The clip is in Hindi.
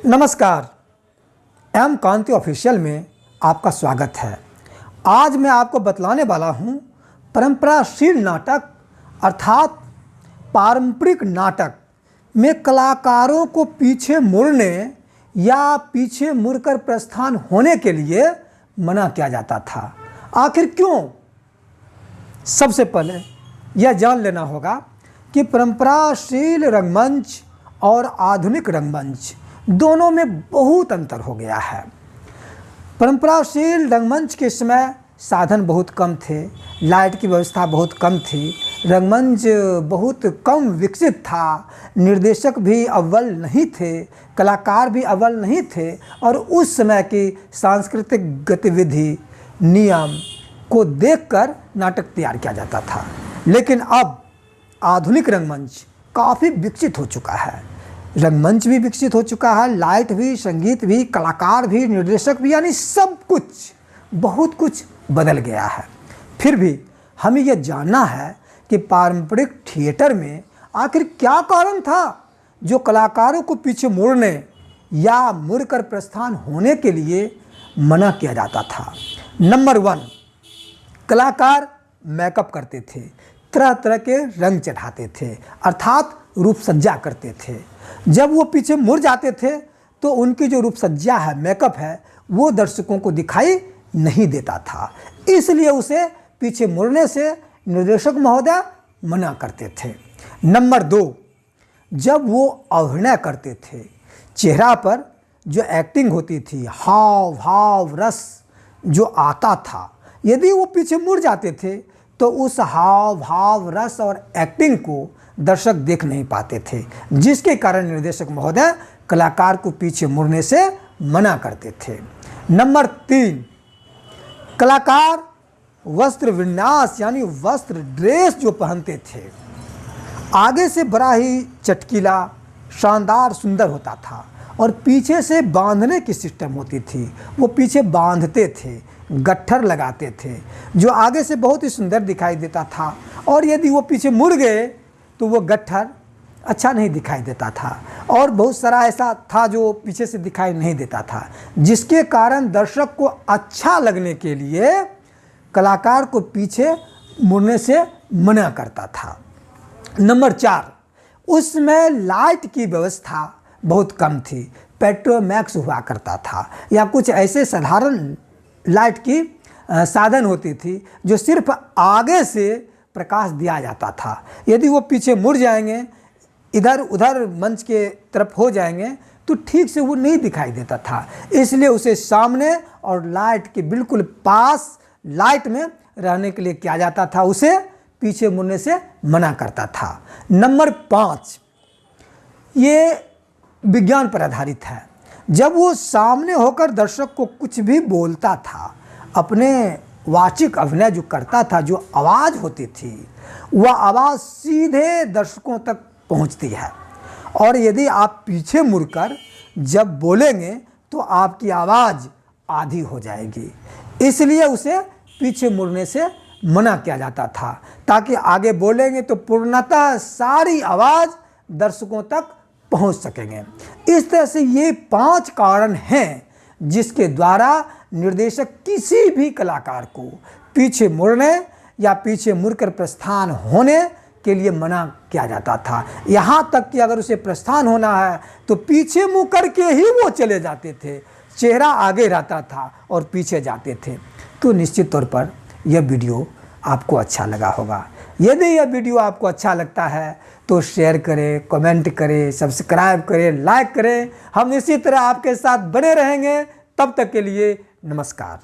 नमस्कार, एम कांति ऑफिशियल में आपका स्वागत है। आज मैं आपको बतलाने वाला हूँ परंपराशील नाटक अर्थात पारंपरिक नाटक में कलाकारों को पीछे मुड़ने या पीछे मुड़कर प्रस्थान होने के लिए मना किया जाता था। आखिर क्यों? सबसे पहले यह जान लेना होगा कि परंपराशील रंगमंच और आधुनिक रंगमंच दोनों में बहुत अंतर हो गया है। परंपराशील रंगमंच के समय साधन बहुत कम थे, लाइट की व्यवस्था बहुत कम थी, रंगमंच बहुत कम विकसित था, निर्देशक भी अव्वल नहीं थे, कलाकार भी अव्वल नहीं थे और उस समय की सांस्कृतिक गतिविधि नियम को देखकर नाटक तैयार किया जाता था। लेकिन अब आधुनिक रंगमंच काफ़ी विकसित हो चुका है, रंगमंच भी विकसित हो चुका है, लाइट भी, संगीत भी, कलाकार भी, निर्देशक भी, यानी सब कुछ, बहुत कुछ बदल गया है। फिर भी हमें यह जानना है कि पारंपरिक थिएटर में आखिर क्या कारण था जो कलाकारों को पीछे मुड़ने या मुड़कर प्रस्थान होने के लिए मना किया जाता था। नंबर 1, कलाकार मेकअप करते थे, तरह तरह के रंग चढ़ाते थे अर्थात रूप सज्जा करते थे। जब वो पीछे मुड़ जाते थे तो उनकी जो रूप सज्जा है, मेकअप है, वो दर्शकों को दिखाई नहीं देता था, इसलिए उसे पीछे मुड़ने से निर्देशक महोदय मना करते थे। नंबर 2, जब वो अभिनय करते थे, चेहरा पर जो एक्टिंग होती थी, हाव भाव रस जो आता था, यदि वो पीछे मुड़ जाते थे तो उस हाव भाव रस और एक्टिंग को दर्शक देख नहीं पाते थे, जिसके कारण निर्देशक महोदय कलाकार को पीछे मुड़ने से मना करते थे। नंबर 3, कलाकार वस्त्र विन्यास यानी वस्त्र ड्रेस जो पहनते थे, आगे से बड़ा ही चटकीला, शानदार, सुंदर होता था और पीछे से बांधने की सिस्टम होती थी। वो पीछे बांधते थे, गट्ठर लगाते थे जो आगे से बहुत ही सुंदर दिखाई देता था और यदि वो पीछे मुड़ गए तो वो गट्ठर अच्छा नहीं दिखाई देता था और बहुत सारा ऐसा था जो पीछे से दिखाई नहीं देता था, जिसके कारण दर्शक को अच्छा लगने के लिए कलाकार को पीछे मुड़ने से मना करता था। नंबर 4, उसमें लाइट की व्यवस्था बहुत कम थी, पेट्रोमैक्स हुआ करता था या कुछ ऐसे साधारण लाइट की साधन होती थी जो सिर्फ आगे से प्रकाश दिया जाता था। यदि वो पीछे मुड़ जाएंगे, इधर उधर मंच के तरफ हो जाएंगे तो ठीक से वो नहीं दिखाई देता था, इसलिए उसे सामने और लाइट के बिल्कुल पास लाइट में रहने के लिए किया जाता था, उसे पीछे मुड़ने से मना करता था। नंबर 5, ये विज्ञान पर आधारित है। जब वो सामने होकर दर्शक को कुछ भी बोलता था, अपने वाचिक अभिनय जो करता था, जो आवाज़ होती थी, वह आवाज़ सीधे दर्शकों तक पहुंचती है और यदि आप पीछे मुड़कर जब बोलेंगे तो आपकी आवाज़ आधी हो जाएगी, इसलिए उसे पीछे मुड़ने से मना किया जाता था ताकि आगे बोलेंगे तो पूर्णतः सारी आवाज़ दर्शकों तक पहुंच सकेंगे। इस तरह से ये 5 कारण हैं जिसके द्वारा निर्देशक किसी भी कलाकार को पीछे मुड़ने या पीछे मुड़कर प्रस्थान होने के लिए मना किया जाता था। यहाँ तक कि अगर उसे प्रस्थान होना है तो पीछे मुँह करके ही वो चले जाते थे, चेहरा आगे रहता था और पीछे जाते थे। तो निश्चित तौर पर यह वीडियो आपको अच्छा लगा होगा। यदि यह वीडियो आपको अच्छा लगता है तो शेयर करें, कमेंट करें, सब्सक्राइब करें, लाइक करें। हम इसी तरह आपके साथ बने रहेंगे। तब तक के लिए नमस्कार।